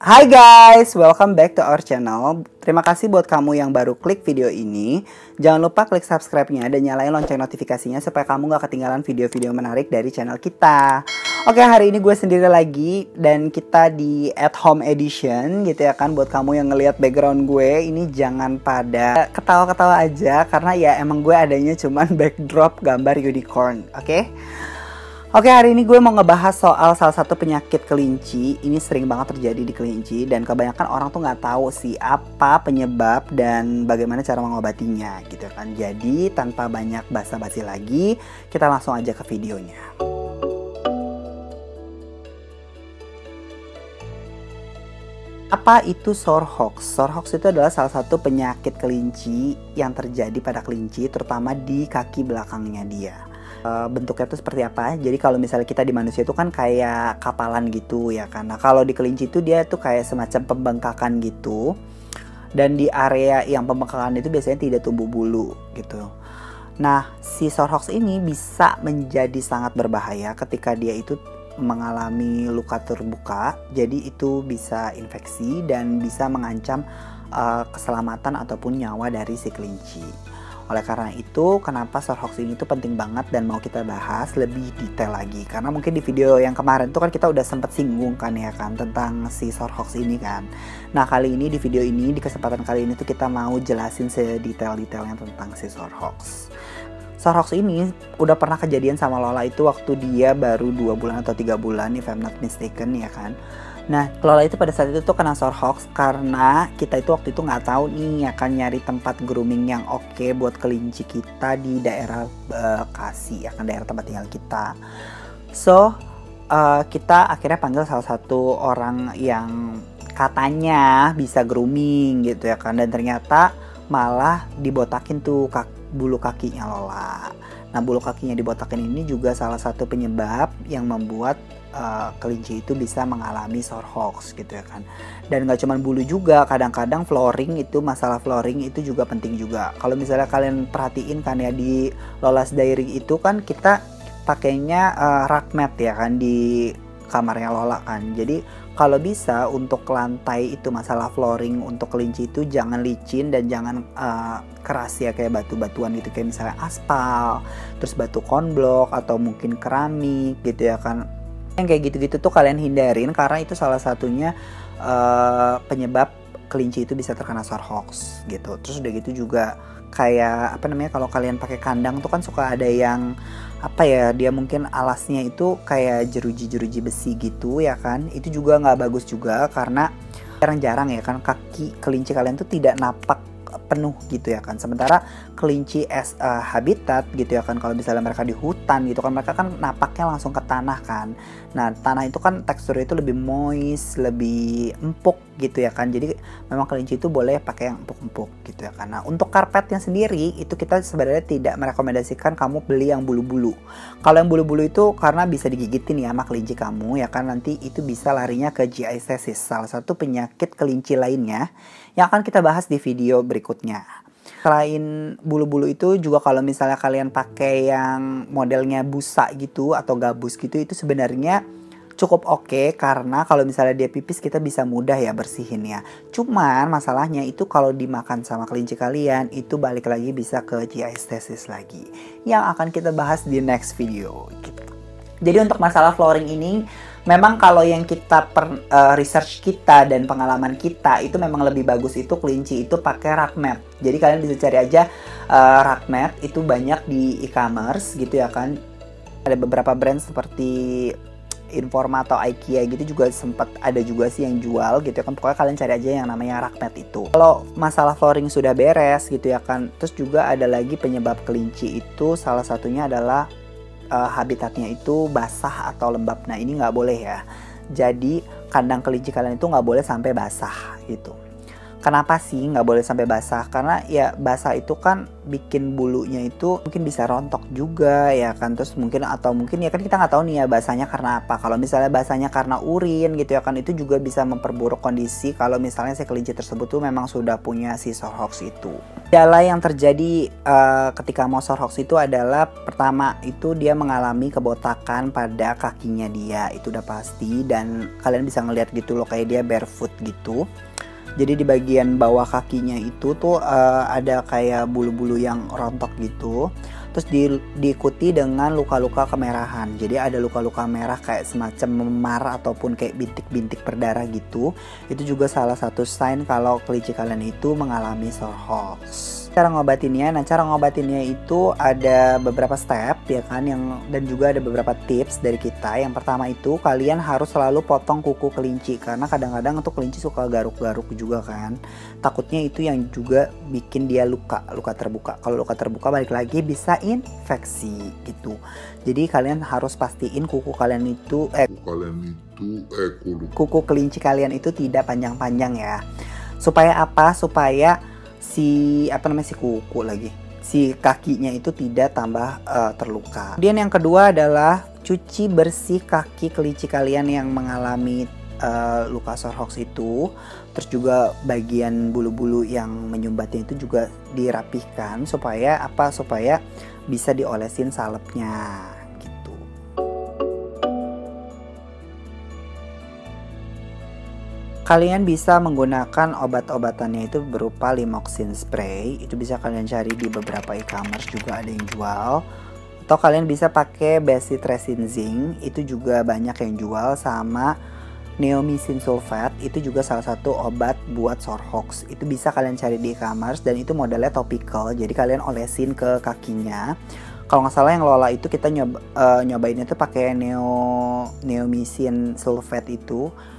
Hai guys, welcome back to our channel. Terima kasih buat kamu yang baru klik video ini. Jangan lupa klik subscribe-nya dan nyalain lonceng notifikasinya supaya kamu gak ketinggalan video-video menarik dari channel kita. Oke, hari ini gue sendiri lagi dan kita di at home edition gitu ya kan. Buat kamu yang ngelihat background gue ini jangan pada ketawa-ketawa aja karena ya emang gue adanya cuman backdrop gambar unicorn, oke? Oke, hari ini gue mau ngebahas soal salah satu penyakit kelinci. Ini sering banget terjadi di kelinci dan kebanyakan orang tuh nggak tahu sih apa penyebab dan bagaimana cara mengobatinya gitu kan. Jadi tanpa banyak basa-basi lagi, kita langsung aja ke videonya. Apa itu sorehox? Sorehox itu adalah salah satu penyakit kelinci yang terjadi pada kelinci, terutama di kaki belakangnya dia. Bentuknya tuh seperti apa? Jadi kalau misalnya kita di manusia itu kan kayak kapalan gitu ya kan. Nah kalau di kelinci itu dia tuh kayak semacam pembengkakan gitu. Dan di area yang pembengkakan itu biasanya tidak tumbuh bulu gitu. Nah si sorehox ini bisa menjadi sangat berbahaya ketika dia itu mengalami luka terbuka. Jadi itu bisa infeksi dan bisa mengancam keselamatan ataupun nyawa dari si kelinci. Oleh karena itu, kenapa sorehox ini tuh penting banget dan mau kita bahas lebih detail lagi. Karena mungkin di video yang kemarin tuh kan kita udah sempet singgung kan ya kan tentang si sorehox ini kan. Nah kali ini di video ini, di kesempatan kali ini tuh kita mau jelasin sedetail-detailnya tentang si sorehox. Sorehox ini udah pernah kejadian sama Lola itu waktu dia baru 2 bulan atau 3 bulan if I'm not mistaken ya kan. Nah, Lola itu pada saat itu tuh kena sorehox karena kita itu waktu itu nggak tahu nih akan nyari tempat grooming yang oke buat kelinci kita di daerah Bekasi, akan daerah tempat tinggal kita. So, kita akhirnya panggil salah satu orang yang katanya bisa grooming gitu ya kan, dan ternyata malah dibotakin tuh bulu kakinya Lola. Nah, bulu kakinya dibotakin ini juga salah satu penyebab yang membuat kelinci itu bisa mengalami sorehox gitu ya kan. Dan gak cuma bulu juga, kadang-kadang flooring itu, masalah flooring itu juga penting juga. Kalau misalnya kalian perhatiin kan ya di Lola's Diary itu kan kita pakainya rug mat ya kan di kamarnya Lola kan. Jadi kalau bisa untuk lantai itu masalah flooring untuk kelinci itu jangan licin dan jangan keras ya kayak batu-batuan gitu, kayak misalnya aspal, terus batu konblok atau mungkin keramik gitu ya kan. Yang kayak gitu-gitu tuh kalian hindarin karena itu salah satunya penyebab kelinci itu bisa terkena sorehox gitu. Terus udah gitu juga kayak apa namanya, kalau kalian pakai kandang tuh kan suka ada yang apa ya, dia mungkin alasnya itu kayak jeruji-jeruji besi gitu ya kan. Itu juga nggak bagus juga karena jarang-jarang ya kan kaki kelinci kalian tuh tidak napak penuh gitu ya kan. Sementara kelinci as habitat gitu ya kan, kalau misalnya mereka di hutan gitu kan, mereka kan napaknya langsung ke tanah kan. Nah tanah itu kan teksturnya itu lebih moist, lebih empuk gitu ya kan. Jadi memang kelinci itu boleh pakai yang empuk-empuk gitu ya kan. Nah untuk karpetnya sendiri itu kita sebenarnya tidak merekomendasikan kamu beli yang bulu-bulu. Kalau yang bulu-bulu itu karena bisa digigitin ya sama kelinci kamu ya kan, nanti itu bisa larinya ke giastesis, salah satu penyakit kelinci lainnya yang akan kita bahas di video berikutnya. Selain bulu-bulu itu juga kalau misalnya kalian pakai yang modelnya busa gitu atau gabus gitu, itu sebenarnya cukup oke karena kalau misalnya dia pipis kita bisa mudah ya bersihin ya. Cuman masalahnya itu kalau dimakan sama kelinci kalian itu balik lagi bisa ke giastesis lagi, yang akan kita bahas di next video gitu. Jadi untuk masalah flooring ini memang kalau yang kita research kita dan pengalaman kita itu memang lebih bagus itu kelinci itu pakai rug mat. Jadi kalian bisa cari aja rug mat itu banyak di e-commerce gitu ya kan. Ada beberapa brand seperti Informa atau IKEA gitu juga sempat ada juga sih yang jual gitu ya kan. Pokoknya kalian cari aja yang namanya rug mat itu. Kalau masalah flooring sudah beres gitu ya kan. Terus juga ada lagi penyebab kelinci itu salah satunya adalah habitatnya itu basah atau lembab. Nah ini nggak boleh ya. Jadi kandang kelinci kalian itu nggak boleh sampai basah gitu. Kenapa sih nggak boleh sampai basah? Karena ya basah itu kan bikin bulunya itu mungkin bisa rontok juga ya kan. Terus mungkin ya kan kita nggak tahu nih ya basahnya karena apa. Kalau misalnya basahnya karena urin gitu ya kan, itu juga bisa memperburuk kondisi kalau misalnya si kelinci tersebut tuh memang sudah punya si sorhox itu. Kendala yang terjadi ketika mau sorhox itu adalah pertama itu dia mengalami kebotakan pada kakinya dia, itu udah pasti, dan kalian bisa ngeliat gitu loh kayak dia barefoot gitu. Jadi di bagian bawah kakinya itu tuh ada kayak bulu-bulu yang rontok gitu. Terus diikuti dengan luka-luka kemerahan. Jadi ada luka-luka merah kayak semacam memar ataupun kayak bintik-bintik berdarah gitu. Itu juga salah satu sign kalau kelinci kalian itu mengalami sorhox. Cara ngobatinnya, cara ngobatinnya itu ada beberapa step ya kan, dan juga ada beberapa tips dari kita. Yang pertama itu kalian harus selalu potong kuku kelinci, karena kadang-kadang untuk kelinci suka garuk-garuk juga kan. Takutnya itu yang juga bikin dia luka terbuka. Kalau luka terbuka balik lagi bisa infeksi gitu. Jadi kalian harus pastiin kuku kelinci kalian itu tidak panjang-panjang ya. Supaya apa? Supaya si kakinya itu tidak tambah terluka. Kemudian yang kedua adalah cuci bersih kaki kelinci kalian yang mengalami luka sorhox itu. Terus juga bagian bulu-bulu yang menyumbatnya itu juga dirapihkan supaya bisa diolesin salepnya. Kalian bisa menggunakan obat-obatannya itu berupa Limoxin spray. Itu bisa kalian cari di beberapa e-commerce, juga ada yang jual. Atau kalian bisa pakai Bacitracin Zinc, itu juga banyak yang jual, sama Neomycin sulfate, itu juga salah satu obat buat sorhox. Itu bisa kalian cari di e-commerce dan itu modelnya topical. Jadi kalian olesin ke kakinya. Kalau nggak salah yang Lola itu kita nyobainnya tuh pakai Neomycin sulfate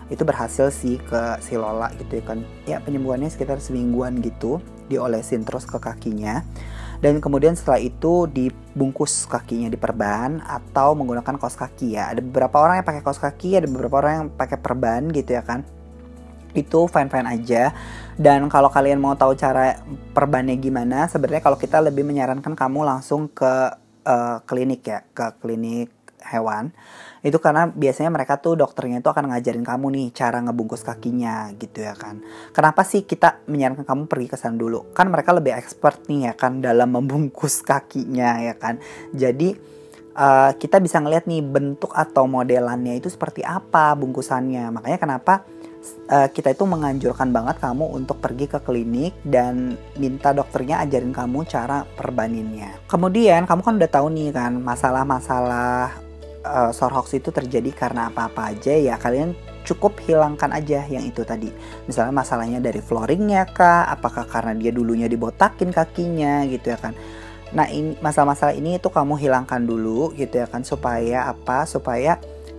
itu berhasil sih ke si Lola gitu ya kan. Ya penyembuhannya sekitar semingguan gitu, diolesin terus ke kakinya. Dan kemudian setelah itu dibungkus kakinya, diperban atau menggunakan kaos kaki ya. Ada beberapa orang yang pakai kaos kaki, ada beberapa orang yang pakai perban gitu ya kan. Itu fine-fine aja. Dan kalau kalian mau tahu cara perbannya gimana, sebenarnya kalau kita lebih menyarankan kamu langsung ke klinik ya, ke klinik hewan. Itu karena biasanya mereka tuh dokternya itu akan ngajarin kamu nih cara ngebungkus kakinya gitu ya kan. Kenapa sih kita menyarankan kamu pergi ke sana dulu? Kan mereka lebih expert nih ya kan dalam membungkus kakinya ya kan. Jadi kita bisa ngeliat nih bentuk atau modelannya itu seperti apa bungkusannya. Makanya kenapa kita itu menganjurkan banget kamu untuk pergi ke klinik dan minta dokternya ajarin kamu cara perbaninnya. Kemudian kamu kan udah tahu nih kan masalah-masalah sorhox itu terjadi karena apa-apa aja ya. Kalian cukup hilangkan aja yang itu tadi. Misalnya masalahnya dari flooringnya kah, apakah karena dia dulunya dibotakin kakinya gitu ya kan. Nah ini masalah-masalah ini itu kamu hilangkan dulu gitu ya kan, supaya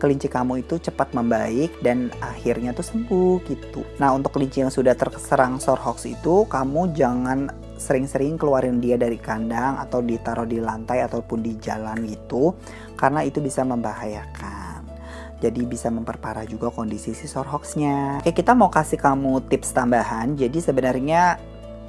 kelinci kamu itu cepat membaik dan akhirnya tuh sembuh gitu. Nah untuk kelinci yang sudah terserang sorhox itu, kamu jangan sering-sering keluarin dia dari kandang atau ditaruh di lantai ataupun di jalan gitu, karena itu bisa membahayakan. Jadi bisa memperparah juga kondisi si sorhoxnya. Oke, kita mau kasih kamu tips tambahan. Jadi sebenarnya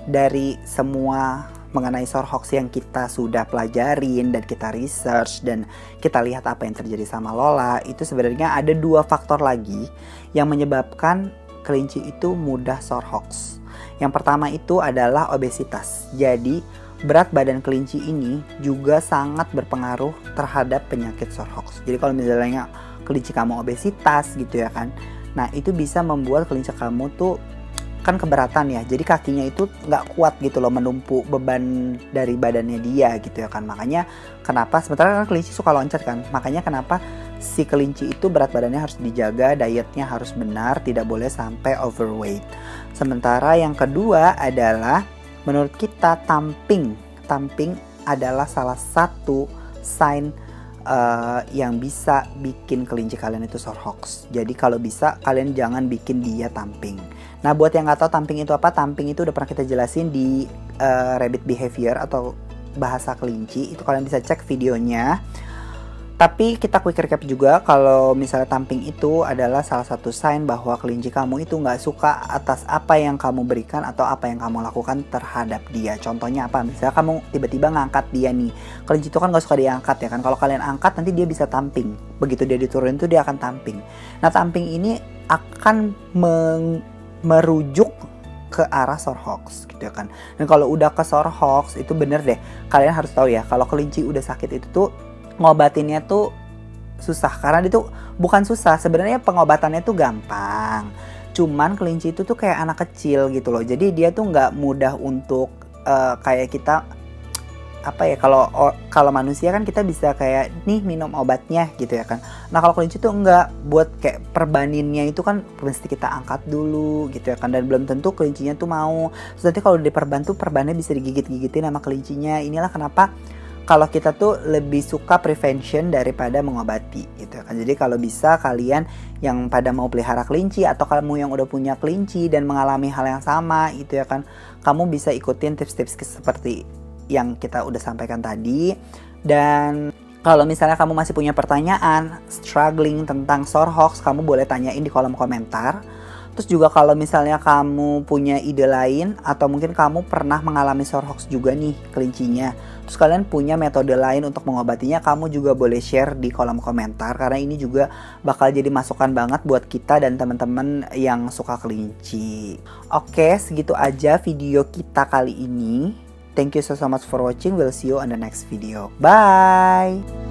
dari semua mengenai sorhox yang kita sudah pelajarin dan kita research dan kita lihat apa yang terjadi sama Lola, itu sebenarnya ada 2 faktor lagi yang menyebabkan kelinci itu mudah sorhox. Yang pertama itu adalah obesitas. Jadi berat badan kelinci ini juga sangat berpengaruh terhadap penyakit sorhox. Jadi kalau misalnya kelinci kamu obesitas gitu ya kan, nah itu bisa membuat kelinci kamu tuh kan keberatan ya, jadi kakinya itu nggak kuat gitu loh menumpuk beban dari badannya dia gitu ya kan. Makanya kenapa sementara kan kelinci suka loncat kan, makanya kenapa si kelinci itu berat badannya harus dijaga, dietnya harus benar, tidak boleh sampai overweight. Sementara yang kedua adalah menurut kita tamping adalah salah satu sign yang bisa bikin kelinci kalian itu sorhox. Jadi kalau bisa kalian jangan bikin dia tamping. Nah buat yang nggak tahu tamping itu apa, tamping itu udah pernah kita jelasin di rabbit behavior atau bahasa kelinci. Itu kalian bisa cek videonya. Tapi kita quick recap juga, kalau misalnya tamping itu adalah salah satu sign bahwa kelinci kamu itu nggak suka atas apa yang kamu berikan atau apa yang kamu lakukan terhadap dia. Contohnya apa? Misalnya kamu tiba-tiba ngangkat dia nih. Kelinci itu kan nggak suka diangkat ya kan. Kalau kalian angkat nanti dia bisa tamping. Begitu dia diturunin tuh dia akan tamping. Nah, tamping ini akan merujuk ke arah sorhox gitu ya kan. Dan kalau udah ke sorhox itu bener deh. Kalian harus tahu ya, kalau kelinci udah sakit itu tuh ngobatinnya tuh susah, karena dia tuh bukan susah, sebenarnya pengobatannya tuh gampang. Cuman kelinci itu tuh kayak anak kecil gitu loh. Jadi dia tuh nggak mudah untuk kayak kita apa ya, kalau manusia kan kita bisa kayak nih minum obatnya gitu ya kan. Nah, kalau kelinci tuh enggak, buat kayak perbaninnya itu kan mesti kita angkat dulu gitu ya kan, dan belum tentu kelincinya tuh mau. Terus nanti kalau diperban tuh perbannya bisa digigit-gigitin sama kelincinya. Inilah kenapa kalau kita tuh lebih suka prevention daripada mengobati gitu kan. Jadi kalau bisa kalian yang pada mau pelihara kelinci atau kamu yang udah punya kelinci dan mengalami hal yang sama gitu ya kan, kamu bisa ikutin tips-tips seperti yang kita udah sampaikan tadi. Dan kalau misalnya kamu masih punya pertanyaan, struggling tentang sorhox, kamu boleh tanyain di kolom komentar. Terus juga kalau misalnya kamu punya ide lain atau mungkin kamu pernah mengalami sorhox juga nih kelincinya, terus kalian punya metode lain untuk mengobatinya, kamu juga boleh share di kolom komentar, karena ini juga bakal jadi masukan banget buat kita dan teman-teman yang suka kelinci. Oke, segitu aja video kita kali ini. Thank you so much for watching. We'll see you on the next video. Bye.